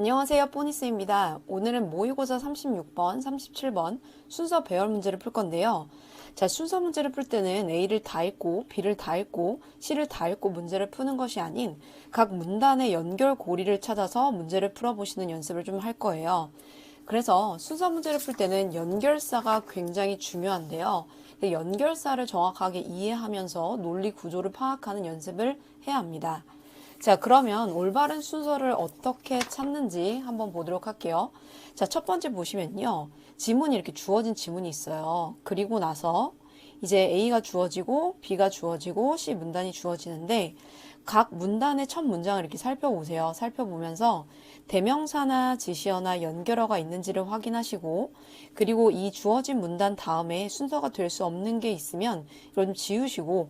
안녕하세요, 포니스입니다. 오늘은 모의고사 36번, 37번 순서 배열 문제를 풀 건데요. 자, 순서 문제를 풀 때는 A를 다 읽고 B를 다 읽고 C를 다 읽고 문제를 푸는 것이 아닌 각 문단의 연결고리를 찾아서 문제를 풀어보시는 연습을 좀 할 거예요. 그래서 순서 문제를 풀 때는 연결사가 굉장히 중요한데요. 연결사를 정확하게 이해하면서 논리 구조를 파악하는 연습을 해야 합니다. 자, 그러면 올바른 순서를 어떻게 찾는지 한번 보도록 할게요. 자, 첫 번째 보시면요. 지문이 이렇게 주어진 지문이 있어요. 그리고 나서 이제 A가 주어지고 B가 주어지고 C 문단이 주어지는데 각 문단의 첫 문장을 이렇게 살펴보세요. 살펴보면서 대명사나 지시어나 연결어가 있는지를 확인하시고 그리고 이 주어진 문단 다음에 순서가 될 수 없는 게 있으면 이걸 좀 지우시고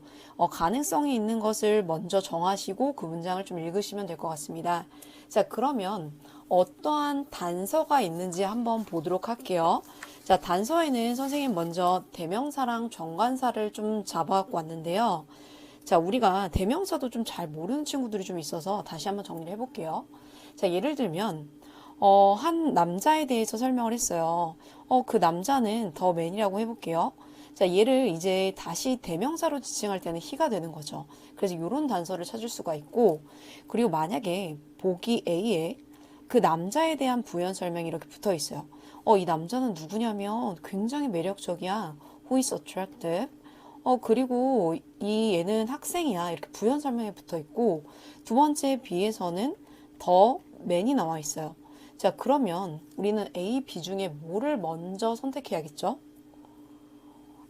가능성이 있는 것을 먼저 정하시고 그 문장을 좀 읽으시면 될 것 같습니다. 자, 그러면 어떠한 단서가 있는지 한번 보도록 할게요. 자, 단서에는 선생님 먼저 대명사랑 정관사를 좀 잡아갖고 왔는데요. 자, 우리가 대명사도 좀 잘 모르는 친구들이 좀 있어서 다시 한번 정리를 해볼게요. 자, 예를 들면, 한 남자에 대해서 설명을 했어요. 그 남자는 더 맨이라고 해볼게요. 자, 얘를 이제 다시 대명사로 지칭할 때는 he가 되는 거죠. 그래서 이런 단서를 찾을 수가 있고, 그리고 만약에 보기 A에 그 남자에 대한 부연 설명이 이렇게 붙어 있어요. 이 남자는 누구냐면 굉장히 매력적이야. Who is attractive? 그리고 이 얘는 학생이야. 이렇게 부연 설명이 붙어 있고, 두 번째 B에서는 더 맨이 나와 있어요. 자, 그러면 우리는 A, B 중에 뭐를 먼저 선택해야겠죠?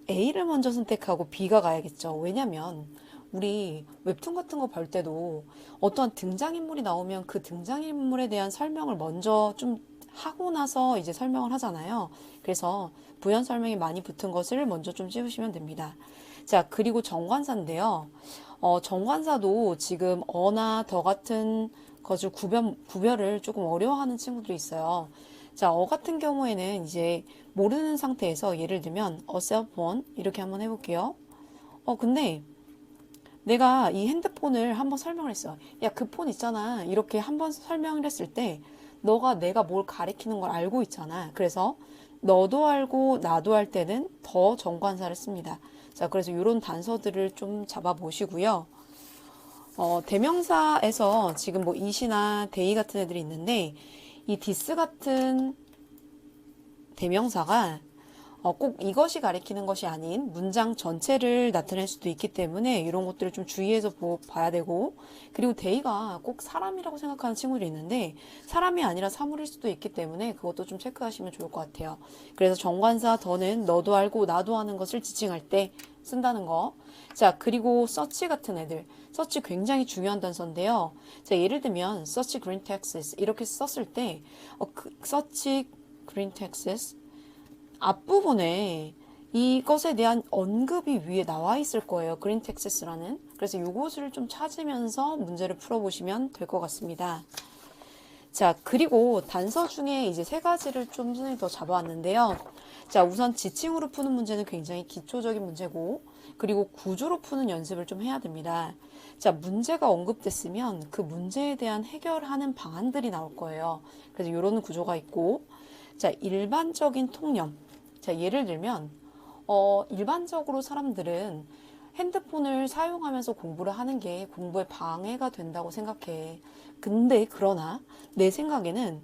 A를 먼저 선택하고 B가 가야겠죠. 왜냐면 우리 웹툰 같은 거 볼 때도 어떠한 등장인물이 나오면 그 등장인물에 대한 설명을 먼저 좀 하고 나서 이제 설명을 하잖아요. 그래서 부연 설명이 많이 붙은 것을 먼저 좀 찝으시면 됩니다. 자, 그리고 정관사인데요. 정관사도 지금 어나 더 같은 것을 구별을 조금 어려워하는 친구들이 있어요. 자, 같은 경우에는 이제 모르는 상태에서 예를 들면 a cell phone 이렇게 한번 해볼게요. 근데 내가 이 핸드폰을 한번 설명을 했어. 야, 그 폰 있잖아. 이렇게 한번 설명을 했을 때 너가 내가 뭘 가리키는 걸 알고 있잖아. 그래서 너도 알고 나도 할 때는 더 정관사를 씁니다. 자, 그래서 이런 단서들을 좀 잡아 보시고요. 대명사에서 지금 뭐 it이나 they 같은 애들이 있는데 이 this 같은 대명사가 꼭 이것이 가리키는 것이 아닌 문장 전체를 나타낼 수도 있기 때문에 이런 것들을 좀 주의해서 봐야 되고, 그리고 they가 꼭 사람이라고 생각하는 친구들이 있는데 사람이 아니라 사물일 수도 있기 때문에 그것도 좀 체크하시면 좋을 것 같아요. 그래서 정관사 더는 너도 알고 나도 아는 것을 지칭할 때 쓴다는 거. 자, 그리고 search 같은 애들. search 굉장히 중요한 단서인데요. 자, 예를 들면 search green Texas 이렇게 썼을 때 search green Texas 앞부분에 이것에 대한 언급이 위에 나와 있을 거예요. 그린 텍사스라는. 그래서 이것을 좀 찾으면서 문제를 풀어보시면 될 것 같습니다. 자, 그리고 단서 중에 이제 세 가지를 좀 선생님이 더 잡아왔는데요. 자, 우선 지칭으로 푸는 문제는 굉장히 기초적인 문제고, 그리고 구조로 푸는 연습을 좀 해야 됩니다. 자, 문제가 언급됐으면 그 문제에 대한 해결하는 방안들이 나올 거예요. 그래서 이런 구조가 있고, 자, 일반적인 통념. 자, 예를 들면, 일반적으로 사람들은 핸드폰을 사용하면서 공부를 하는 게 공부에 방해가 된다고 생각해. 근데, 그러나, 내 생각에는,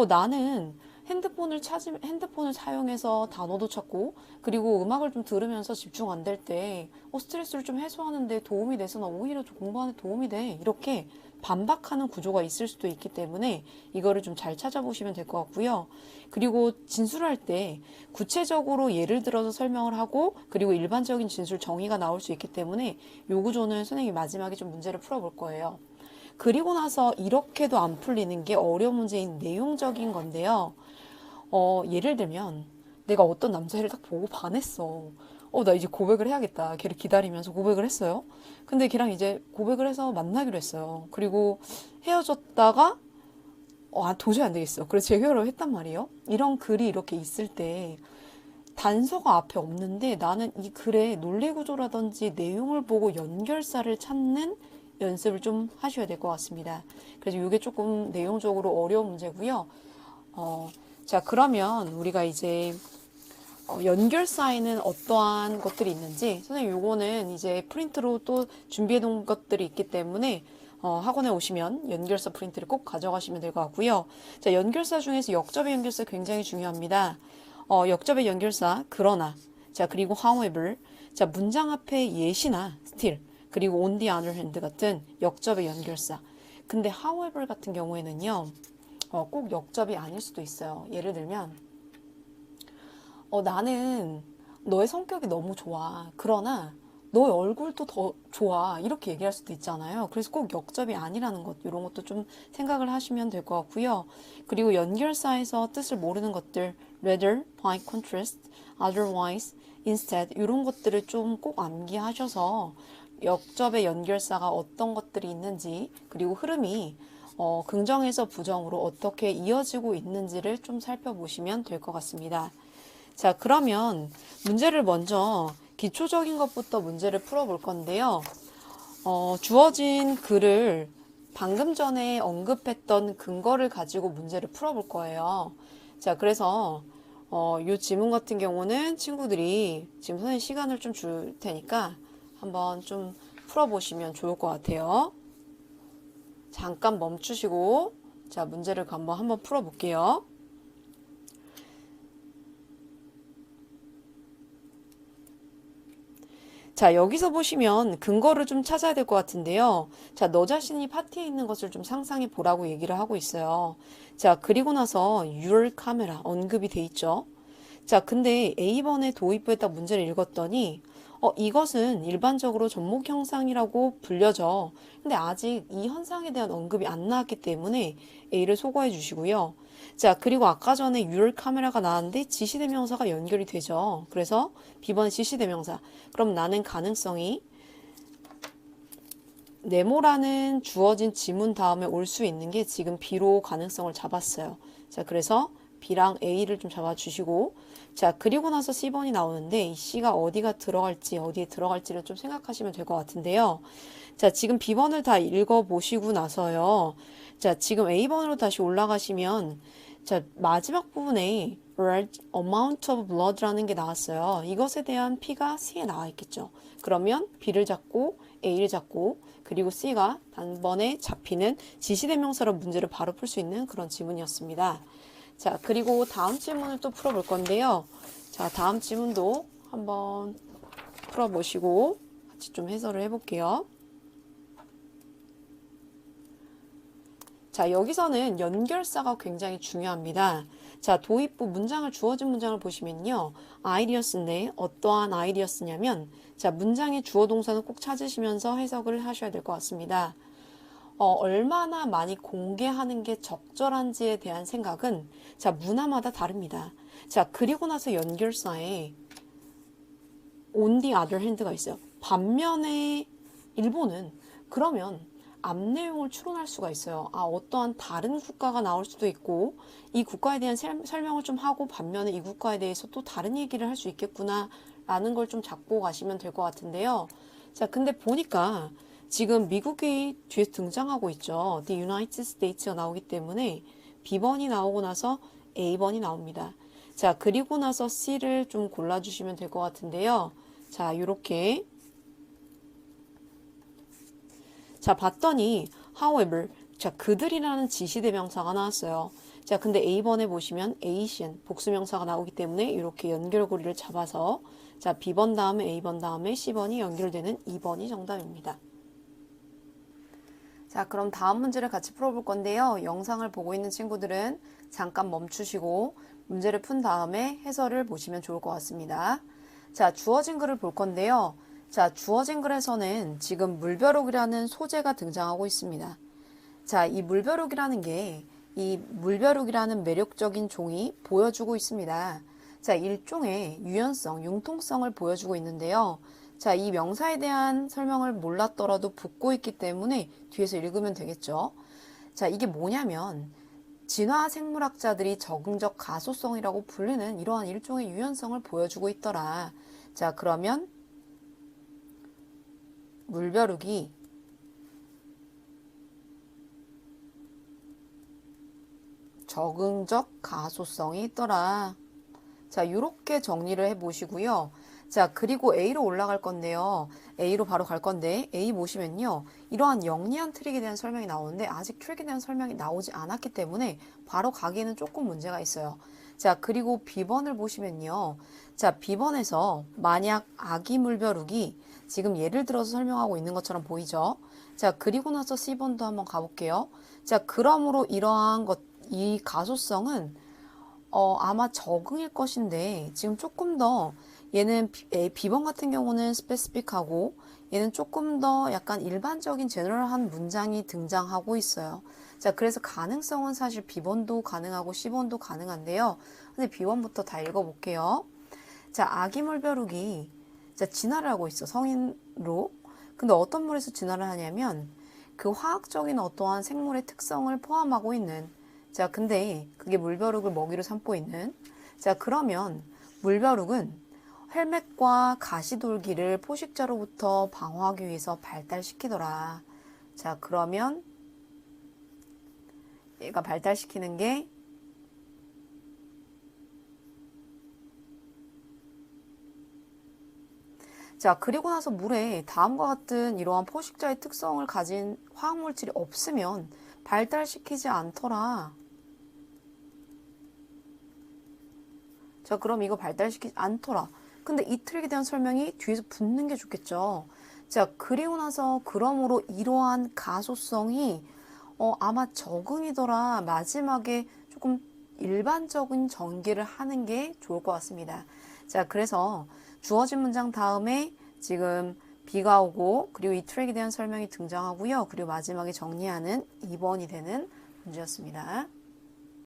나는 핸드폰을 사용해서 단어도 찾고, 그리고 음악을 좀 들으면서 집중 안 될 때, 스트레스를 좀 해소하는데 도움이 돼서 나 오히려 공부하는 데 도움이 돼. 이렇게 반박하는 구조가 있을 수도 있기 때문에 이거를 좀 잘 찾아보시면 될 것 같고요. 그리고 진술할 때 구체적으로 예를 들어서 설명을 하고 그리고 일반적인 진술 정의가 나올 수 있기 때문에 요 구조는 선생님이 마지막에 좀 문제를 풀어볼 거예요. 그리고 나서 이렇게도 안 풀리는 게 어려운 문제인 내용적인 건데요. 예를 들면 내가 어떤 남자애를 딱 보고 반했어. 나 이제 고백을 해야겠다. 걔를 기다리면서 고백을 했어요. 근데 걔랑 이제 고백을 해서 만나기로 했어요. 그리고 헤어졌다가 도저히 안 되겠어. 그래서 재결혼을 했단 말이에요. 이런 글이 이렇게 있을 때 단서가 앞에 없는데 나는 이 글의 논리 구조라든지 내용을 보고 연결사를 찾는 연습을 좀 하셔야 될 것 같습니다. 그래서 이게 조금 내용적으로 어려운 문제고요. 자, 그러면 우리가 이제 연결사에는 어떠한 것들이 있는지 선생님 요거는 이제 프린트로 또 준비해 놓은 것들이 있기 때문에 학원에 오시면 연결사 프린트를 꼭 가져가시면 될 것 같고요. 자, 연결사 중에서 역접의 연결사 굉장히 중요합니다. 역접의 연결사 그러나, 자, 그리고 however, 자, 문장 앞에 yet이나 still, 그리고 on the other hand 같은 역접의 연결사. 근데 however 같은 경우에는요, 꼭 역접이 아닐 수도 있어요. 예를 들면 나는 너의 성격이 너무 좋아. 그러나 너의 얼굴도 더 좋아. 이렇게 얘기할 수도 있잖아요. 그래서 꼭 역접이 아니라는 것, 이런 것도 좀 생각을 하시면 될 것 같고요. 그리고 연결사에서 뜻을 모르는 것들, rather, by contrast, otherwise, instead, 이런 것들을 좀 꼭 암기하셔서 역접의 연결사가 어떤 것들이 있는지, 그리고 흐름이 긍정에서 부정으로 어떻게 이어지고 있는지를 좀 살펴보시면 될 것 같습니다. 자, 그러면 문제를 먼저 기초적인 것부터 문제를 풀어볼 건데요. 주어진 글을 방금 전에 언급했던 근거를 가지고 문제를 풀어볼 거예요. 자, 그래서 이 지문 같은 경우는 친구들이 지금 선생님 시간을 좀 줄 테니까 한번 좀 풀어보시면 좋을 것 같아요. 잠깐 멈추시고 자, 문제를 한번 풀어볼게요. 자, 여기서 보시면 근거를 좀 찾아야 될 것 같은데요. 자, 너 자신이 파티에 있는 것을 좀 상상해 보라고 얘기를 하고 있어요. 자, 그리고 나서 your camera 언급이 돼 있죠. 자, 근데 A번의 도입부에 딱 문제를 읽었더니 이것은 일반적으로 접목 현상이라고 불려져. 근데 아직 이 현상에 대한 언급이 안 나왔기 때문에 A를 소거해 주시고요. 자, 그리고 아까 전에 your 카메라가 나왔는데 지시대명사가 연결이 되죠. 그래서 B번의 지시대명사. 그럼 나는 가능성이 네모라는 주어진 지문 다음에 올 수 있는 게 지금 B로 가능성을 잡았어요. 자, 그래서 B랑 A를 좀 잡아주시고, 자, 그리고 나서 C번이 나오는데 이 C가 어디가 들어갈지, 어디에 들어갈지를 좀 생각하시면 될 것 같은데요. 자, 지금 B번을 다 읽어보시고 나서요. 자, 지금 A번으로 다시 올라가시면, 자, 마지막 부분에 large amount of blood라는 게 나왔어요. 이것에 대한 P가 C에 나와 있겠죠. 그러면 B를 잡고 A를 잡고 그리고 C가 단번에 잡히는 지시대명사로 문제를 바로 풀 수 있는 그런 지문이었습니다. 자, 그리고 다음 질문을 또 풀어볼 건데요. 자, 다음 질문도 한번 풀어보시고 같이 좀 해설을 해볼게요. 자, 여기서는 연결사가 굉장히 중요합니다. 자, 도입부 문장을 주어진 문장을 보시면요. 아이디어스인데 어떠한 아이디어스냐면 자, 문장의 주어 동사는 꼭 찾으시면서 해석을 하셔야 될 것 같습니다. 얼마나 많이 공개하는 게 적절한지에 대한 생각은 자, 문화마다 다릅니다. 자, 그리고 나서 연결사에 on the other hand가 있어요. 반면에 일본은 그러면 앞 내용을 추론할 수가 있어요. 어떠한 다른 국가가 나올 수도 있고 이 국가에 대한 설명을 좀 하고 반면에 이 국가에 대해서 또 다른 얘기를 할 수 있겠구나 라는 걸 좀 잡고 가시면 될 것 같은데요. 자, 근데 보니까 지금 미국이 뒤에서 등장하고 있죠. The United States가 나오기 때문에 B번이 나오고 나서 A번이 나옵니다. 자, 그리고 나서 C를 좀 골라주시면 될 것 같은데요. 자, 요렇게 자, 봤더니 however, 자, 그들이라는 지시대명사가 나왔어요. 자, 근데 A번에 보시면 Asian 복수명사가 나오기 때문에 이렇게 연결고리를 잡아서 자, B번 다음에 A번 다음에 C번이 연결되는 2번이 정답입니다. 자, 그럼 다음 문제를 같이 풀어볼 건데요. 영상을 보고 있는 친구들은 잠깐 멈추시고 문제를 푼 다음에 해설을 보시면 좋을 것 같습니다. 자, 주어진 글을 볼 건데요. 자, 주어진 글에서는 지금 물벼룩이라는 소재가 등장하고 있습니다. 자, 이 물벼룩이라는 게 이 물벼룩이라는 매력적인 종이 보여주고 있습니다. 자, 일종의 유연성, 융통성을 보여주고 있는데요. 자, 이 명사에 대한 설명을 몰랐더라도 붙고 있기 때문에 뒤에서 읽으면 되겠죠. 자, 이게 뭐냐면 진화 생물학자들이 적응적 가소성이라고 불리는 이러한 일종의 유연성을 보여주고 있더라. 자, 그러면 물벼룩이 적응적 가소성이 있더라. 자, 이렇게 정리를 해 보시고요. 자, 그리고 A로 올라갈 건데요. A로 바로 갈 건데, A 보시면요. 이러한 영리한 트릭에 대한 설명이 나오는데, 아직 트릭에 대한 설명이 나오지 않았기 때문에, 바로 가기에는 조금 문제가 있어요. 자, 그리고 B번을 보시면요. 자, B번에서 만약 아기 물벼룩이 지금 예를 들어서 설명하고 있는 것처럼 보이죠? 자, 그리고 나서 C번도 한번 가볼게요. 자, 그러므로 이러한 이 가소성은 아마 적응일 것인데 지금 조금 더 얘는 B번 같은 경우는 스페시픽하고 얘는 조금 더 약간 일반적인 제너럴한 문장이 등장하고 있어요. 자, 그래서 가능성은 사실 B번도 가능하고 C번도 가능한데요. 근데 B번부터 다 읽어볼게요. 자, 아기 물벼룩이 자, 진화를 하고 있어. 성인으로. 근데 어떤 물에서 진화를 하냐면 그 화학적인 어떠한 생물의 특성을 포함하고 있는 자, 근데 그게 물벼룩을 먹이로 삼고 있는 자, 그러면 물벼룩은 헬멧과 가시돌기를 포식자로부터 방어하기 위해서 발달시키더라. 자, 그러면 얘가 발달시키는 게 자, 그리고 나서 물에 다음과 같은 이러한 포식자의 특성을 가진 화학물질이 없으면 발달시키지 않더라. 자, 그럼 이거 발달시키지 않더라. 근데 이 트릭에 대한 설명이 뒤에서 붙는 게 좋겠죠. 자, 그리고 나서 그러므로 이러한 가소성이 아마 적응이더라. 마지막에 조금 일반적인 전개를 하는 게 좋을 것 같습니다. 자, 그래서 주어진 문장 다음에 지금 B가 오고 그리고 이 트랙에 대한 설명이 등장하고요. 그리고 마지막에 정리하는 2번이 되는 문제였습니다.